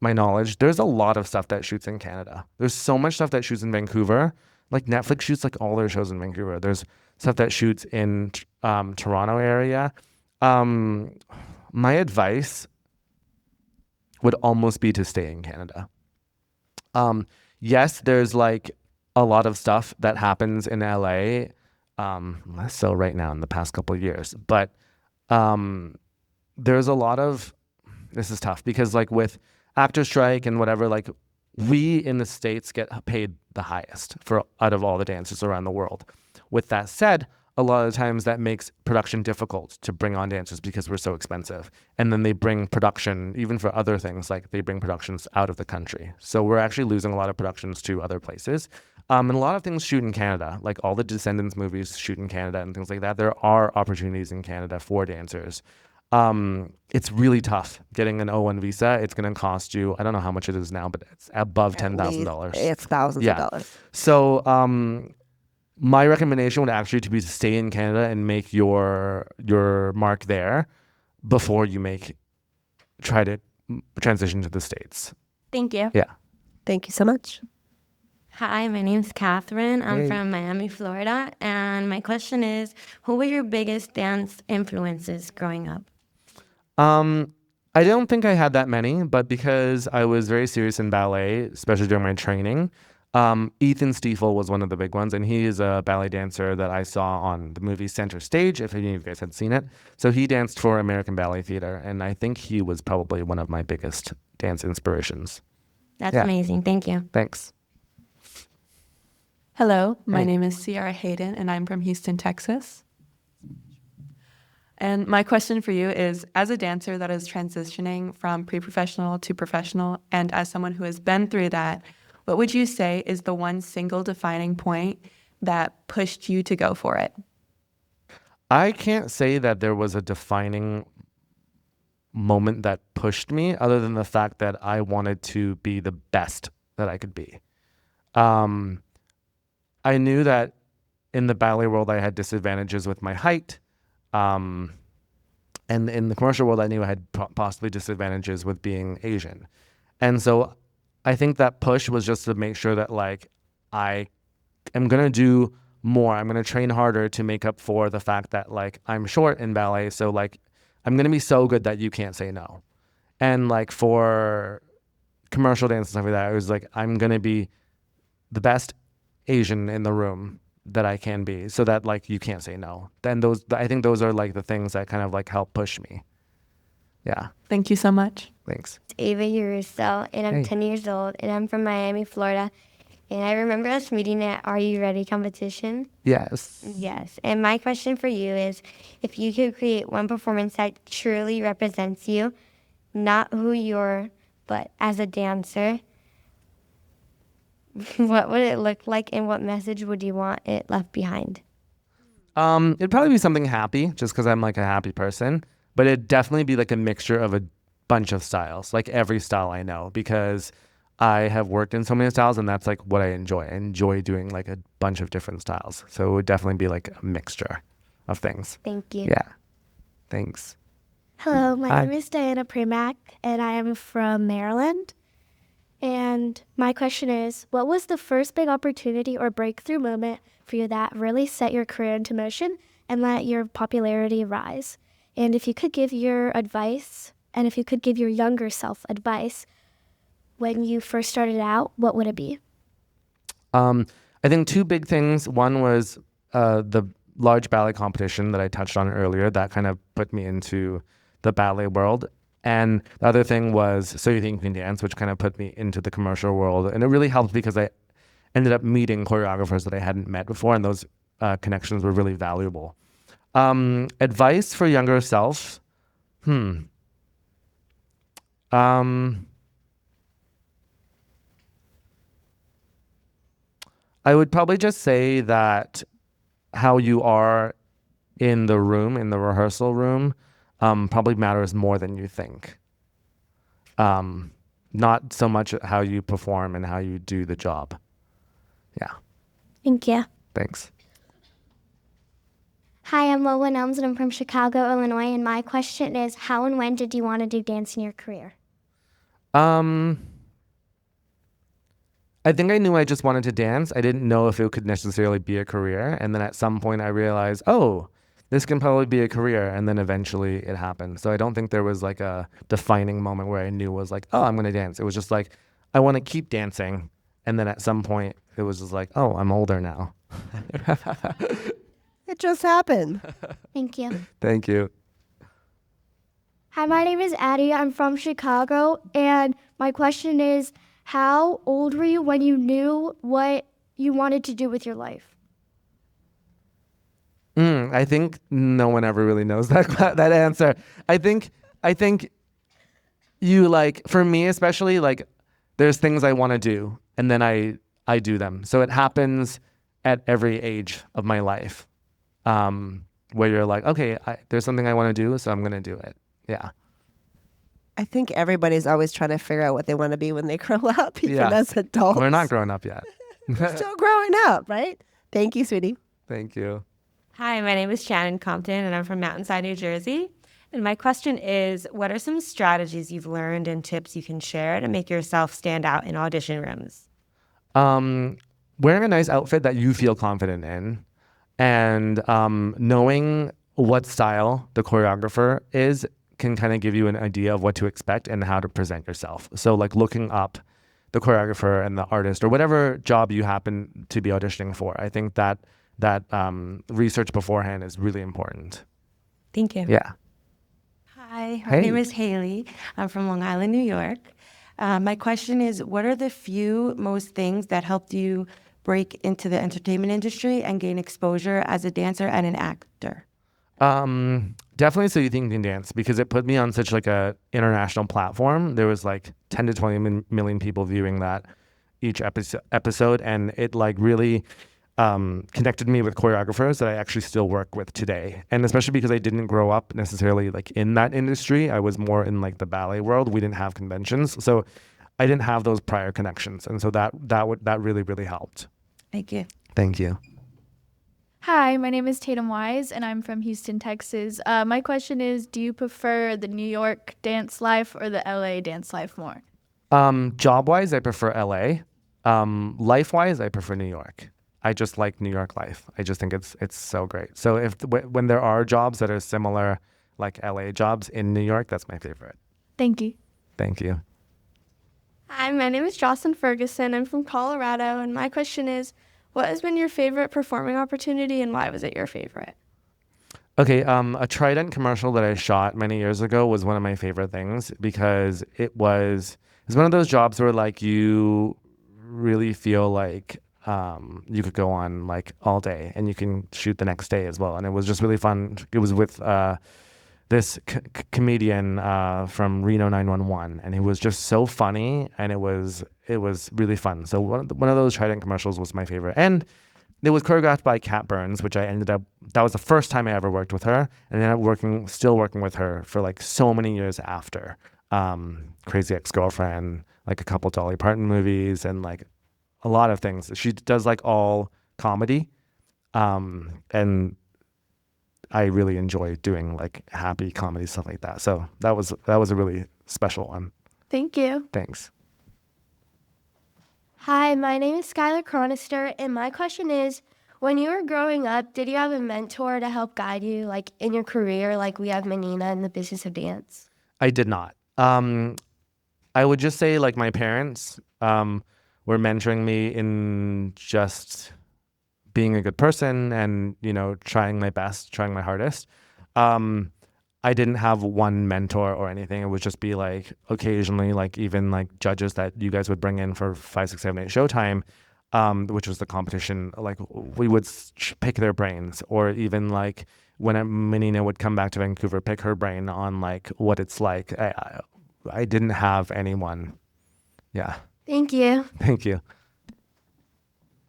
my knowledge, there's a lot of stuff that shoots in Canada. There's so much stuff that shoots in Vancouver. Like Netflix shoots like all their shows in Vancouver. There's stuff that shoots in Toronto area. My advice would almost be to stay in Canada. Yes, there's like a lot of stuff that happens in LA, less so right now in the past couple of years, but there's a lot of, this is tough because like with actor strike and whatever, like we in the States get paid the highest out of all the dancers around the world. With that said, a lot of times that makes production difficult to bring on dancers because we're so expensive. And then they bring production, even for other things, like they bring productions out of the country. So we're actually losing a lot of productions to other places. And a lot of things shoot in Canada, like all the Descendants movies shoot in Canada and things like that. There are opportunities in Canada for dancers. It's really tough getting an O1 visa. It's going to cost you, I don't know how much it is now, but it's above $10,000. It's thousands of dollars. So my recommendation would actually to be to stay in Canada and make your mark there before you try to transition to the States. Thank you. Yeah. Thank you so much. Hi, my name's Catherine. I'm Hey. from Miami, Florida. And my question is, who were your biggest dance influences growing up? I don't think I had that many, but because I was very serious in ballet, especially during my training, Ethan Stiefel was one of the big ones, and he is a ballet dancer that I saw on the movie Center Stage, if any of you guys had seen it. So he danced for American Ballet Theater, and I think he was probably one of my biggest dance inspirations. That's Yeah. amazing. Thank you. Thanks. Hello, my Hey. name is Ciara Hayden, and I'm from Houston, Texas. And my question for you is, as a dancer that is transitioning from pre-professional to professional, and as someone who has been through that, what would you say is the one single defining point that pushed you to go for it? I can't say that there was a defining moment that pushed me other than the fact that I wanted to be the best that I could be. I knew that in the ballet world, I had disadvantages with my height. And in the commercial world, I knew I had possibly disadvantages with being Asian. And so I think that push was just to make sure that like I am going to do more. I'm going to train harder to make up for the fact that like I'm short in ballet. So like I'm going to be so good that you can't say no. And like for commercial dance and stuff like that, it was like I'm going to be the best Asian in the room that I can be so that like you can't say no. Then I think those are like the things that kind of like help push me. Yeah. Thank you so much. Thanks. It's Ava Urusel, and I'm Hey. 10 years old, and I'm from Miami, Florida. And I remember us meeting at Are You Ready competition. Yes. Yes. And my question for you is, if you could create one performance that truly represents you, not who you're, but as a dancer, what would it look like, and what message would you want it left behind? It'd probably be something happy just because I'm like a happy person, but it'd definitely be like a mixture of a bunch of styles, like every style I know, because I have worked in so many styles and that's like what I enjoy. I enjoy doing like a bunch of different styles. So it would definitely be like a mixture of things. Thank you. Yeah. Thanks. Hello, my Hi. name is Diana Premack, and I am from Maryland. And my question is, what was the first big opportunity or breakthrough moment for you that really set your career into motion and let your popularity rise? And if you could give your advice, and if you could give your younger self advice when you first started out, what would it be? I think two big things. One was the large ballet competition that I touched on earlier. That kind of put me into the ballet world. And the other thing was So You Think You Can Dance, which kind of put me into the commercial world. And it really helped because I ended up meeting choreographers that I hadn't met before, and those connections were really valuable. Advice for younger self, I would probably just say that how you are in the room, in the rehearsal room, probably matters more than you think. Not so much how you perform and how you do the job. Yeah. Thank you. Thanks. Hi, I'm Lola Nelms and I'm from Chicago, Illinois. And my question is, how and when did you want to do dance in your career? I think I knew I just wanted to dance. I didn't know if it could necessarily be a career. And then at some point I realized, oh, this can probably be a career. And then eventually it happened. So I don't think there was like a defining moment where I knew was like, oh, I'm going to dance. It was just like, I want to keep dancing. And then at some point it was just like, oh, I'm older now. It just happened. Thank you. Thank you. Hi, my name is Addie. I'm from Chicago. And my question is, how old were you when you knew what you wanted to do with your life? I think no one ever really knows that answer. I think you like, for me especially, like there's things I want to do and then I do them. So it happens at every age of my life, where you're like, okay, there's something I want to do, so I'm going to do it. Yeah. I think everybody's always trying to figure out what they want to be when they grow up, even as adults. We're not growing up yet. Still growing up, right? Thank you, sweetie. Thank you. Hi, my name is Shannon Compton, and I'm from Mountainside, New Jersey. And my question is, what are some strategies you've learned and tips you can share to make yourself stand out in audition rooms? Wearing a nice outfit that you feel confident in, and knowing what style the choreographer is can kind of give you an idea of what to expect and how to present yourself. So like looking up the choreographer and the artist or whatever job you happen to be auditioning for. I think that research beforehand is really important. Thank you. Yeah. Hi, my name is Haley. I'm from Long Island, New York. My question is, what are the few most things that helped you break into the entertainment industry and gain exposure as a dancer and an actor? Definitely So You Think You Can Dance, because it put me on such like a international platform. There was like 10 to 20 million people viewing that each episode, and it like really connected me with choreographers that I actually still work with today. And especially because I didn't grow up necessarily like in that industry. I was more in like the ballet world. We didn't have conventions, so I didn't have those prior connections, and so that really, really helped. Thank you. Thank you. Hi, my name is Tatum Wise, and I'm from Houston, Texas. My question is, do you prefer the New York dance life or the LA dance life more? Job-wise, I prefer LA. Life-wise, I prefer New York. I just like New York life. I just think it's so great. So when there are jobs that are similar, like LA jobs in New York, that's my favorite. Thank you. Thank you. Hi, my name is Jocelyn Ferguson. I'm from Colorado, and my question is, what has been your favorite performing opportunity and why was it your favorite? Okay, a Trident commercial that I shot many years ago was one of my favorite things because it's one of those jobs where like you really feel like you could go on like all day and you can shoot the next day as well. And it was just really fun. It was with this comedian from Reno 911, and he was just so funny, and it was really fun. So one of those Trident commercials was my favorite, and it was choreographed by Kat Burns, which that was the first time I ever worked with her, and then still working with her for like so many years after. Crazy Ex-Girlfriend, like a couple Dolly Parton movies, and like a lot of things. She does like all comedy, and I really enjoy doing like happy comedy stuff like that. So that was a really special one. Thank you. Thanks. Hi, my name is Skylar Chronister, and my question is, when you were growing up, did you have a mentor to help guide you like in your career, like we have Menina in the business of dance? I did not. I would just say like my parents were mentoring me in just being a good person and, trying my best, trying my hardest. I didn't have one mentor or anything. It would just be like occasionally, like even like judges that you guys would bring in for 5, 6, 7, 8 Showtime, which was the competition. Like we would pick their brains, or even like when Menina would come back to Vancouver, pick her brain on like what it's like. I didn't have anyone. Yeah. Thank you. Thank you.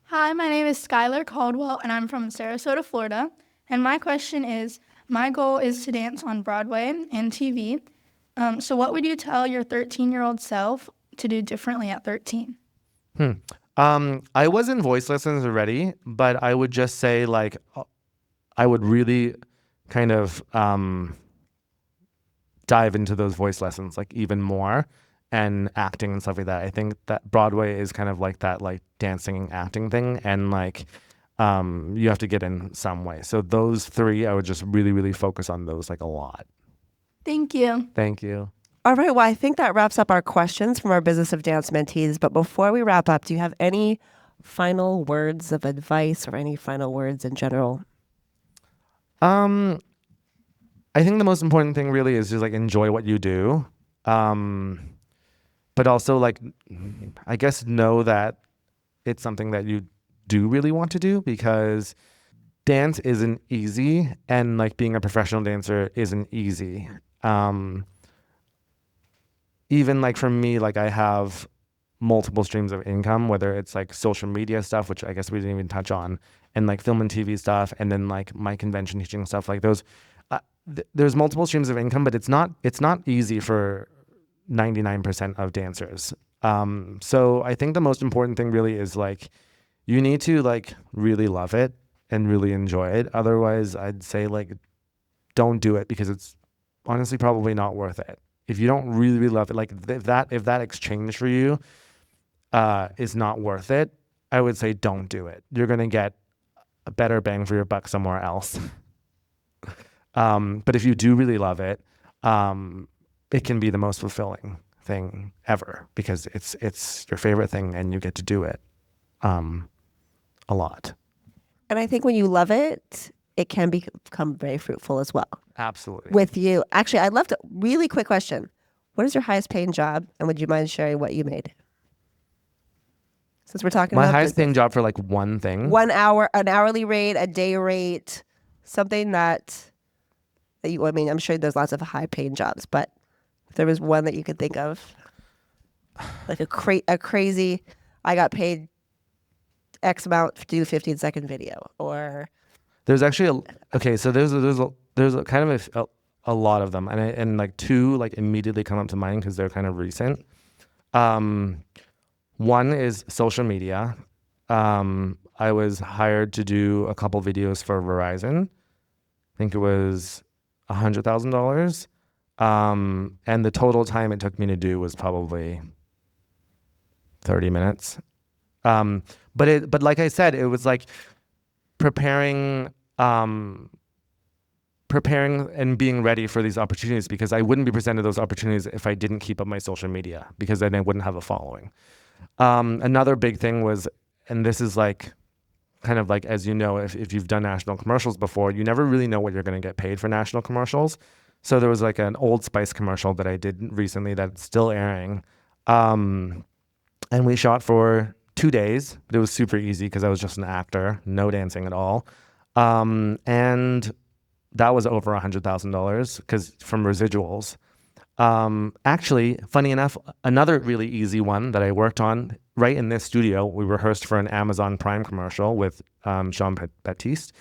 Hi, my name is Skylar Caldwell, and I'm from Sarasota, Florida. And my question is, my goal is to dance on Broadway and TV. So what would you tell your 13-year-old self to do differently at 13? I was in voice lessons already, but I would just say like, I would really kind of dive into those voice lessons like even more, and acting and stuff like that. I think that Broadway is kind of like that like dancing and acting thing, and like you have to get in some way. So those three, I would just really, really focus on those like a lot. Thank you. Thank you. All right, well, I think that wraps up our questions from our Business of Dance mentees. But before we wrap up, do you have any final words of advice or any final words in general? I think the most important thing really is just like enjoy what you do. But also like, I guess know that it's something that you do really want to do, because dance isn't easy, and like being a professional dancer isn't easy. Even like for me, like I have multiple streams of income, whether it's like social media stuff, which I guess we didn't even touch on, and like film and TV stuff, and then like my convention teaching stuff, like those. There's multiple streams of income, but it's not easy for 99% of dancers. So I think the most important thing really is like you need to like really love it and really enjoy it. Otherwise, I'd say like don't do it, because it's honestly probably not worth it. If you don't really, really love it, like if that exchange for you is not worth it, I would say don't do it. You're gonna get a better bang for your buck somewhere else. But if you do really love it, it can be the most fulfilling thing ever, because it's your favorite thing and you get to do it a lot. And I think when you love it, it can become very fruitful as well. Absolutely. With you. Actually, I'd love to, really quick question. What is your highest paying job? And would you mind sharing what you made? Since we're talking my about highest paying job for like one thing. 1 hour, an hourly rate, a day rate, something that you, I mean, I'm sure there's lots of high paying jobs, but if there was one that you could think of, like a crazy, I got paid X amount to do a 15-second video, or there's actually there's a kind of a lot of them, and like two like immediately come up to mind because they're kind of recent. One is social media. I was hired to do a couple videos for Verizon. I think it was $100,000. And the total time it took me to do was probably 30 minutes. But like I said, it was like preparing and being ready for these opportunities, because I wouldn't be presented those opportunities if I didn't keep up my social media, because then I wouldn't have a following. Another big thing was, and this is like kind of like, as you know, if you've done national commercials before, you never really know what you're going to get paid for national commercials. So there was like an Old Spice commercial that I did recently that's still airing. And we shot for 2 days, but it was super easy because I was just an actor, no dancing at all. And that was over $100,000 because from residuals. Actually, funny enough, another really easy one that I worked on right in this studio, we rehearsed for an Amazon Prime commercial with Jean-Baptiste,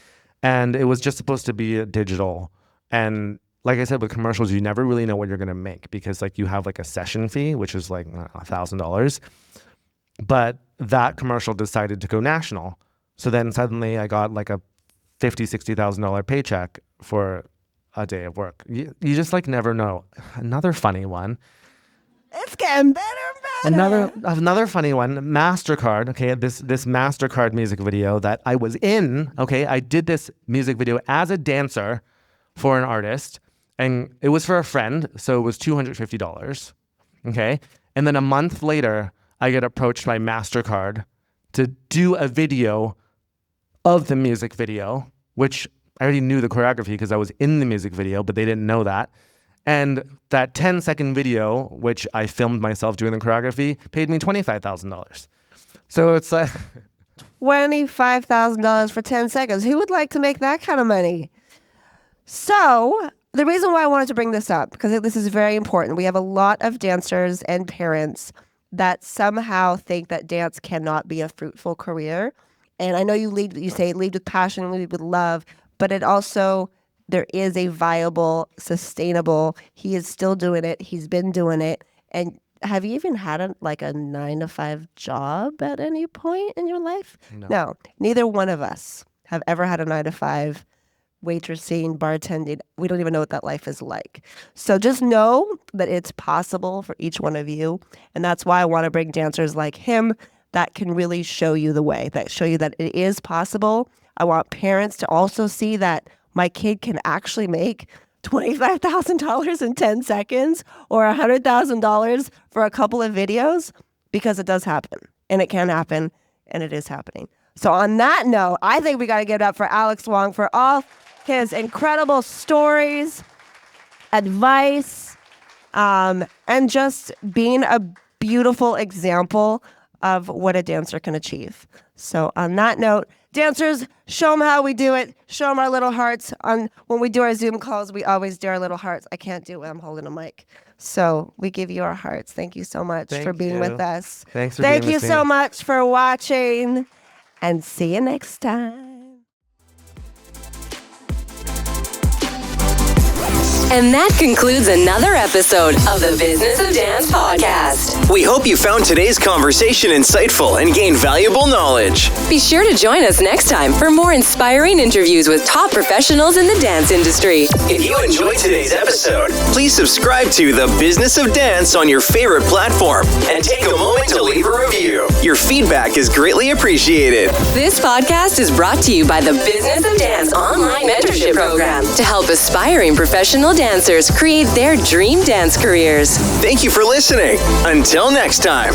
and it was just supposed to be a digital. And like I said, with commercials, you never really know what you're going to make, because like you have like a session fee, which is like $1,000. But that commercial decided to go national. So then suddenly I got like a $50,000, $60,000 paycheck for a day of work. You just like never know. Another funny one. It's getting better and better. Another funny one, MasterCard. Okay, this MasterCard music video that I was in. Okay, I did this music video as a dancer for an artist, and it was for a friend, so it was $250. Okay, and then a month later, I get approached by MasterCard to do a video of the music video, which I already knew the choreography because I was in the music video, but they didn't know that. And that 10-second video, which I filmed myself doing the choreography, paid me $25,000. So it's like $25,000 for 10 seconds. Who would like to make that kind of money? So the reason why I wanted to bring this up, because this is very important. We have a lot of dancers and parents that somehow think that dance cannot be a fruitful career. And I know you say lead with passion, lead with love, but it also, there is a viable, sustainable, he is still doing it. He's been doing it. And have you even had a 9-to-5 job at any point in your life? No, neither one of us have ever had a 9-to-5 waitressing, bartending. We don't even know what that life is like. So just know that it's possible for each one of you. And that's why I want to bring dancers like him that can really show you the way, that show you that it is possible. I want parents to also see that my kid can actually make $25,000 in 10 seconds or $100,000 for a couple of videos, because it does happen and it can happen and it is happening. So on that note, I think we got to give it up for Alex Wong for all his incredible stories, advice, and just being a beautiful example of what a dancer can achieve. So on that note, dancers, show them how we do it. Show them our little hearts. When we do our Zoom calls, we always do our little hearts. I can't do it when I'm holding a mic. So we give you our hearts. Thank you so much for being with us. Thanks for Thank being you with so me. much for watching, and see you next time. And that concludes another episode of the Business of Dance podcast. We hope you found today's conversation insightful and gained valuable knowledge. Be sure to join us next time for more inspiring interviews with top professionals in the dance industry. If you enjoyed today's episode, please subscribe to The Business of Dance on your favorite platform and take a moment to leave a review. Your feedback is greatly appreciated. This podcast is brought to you by the Business of Dance online mentorship program to help aspiring professional dancers create their dream dance careers. Thank you for listening. Until next time.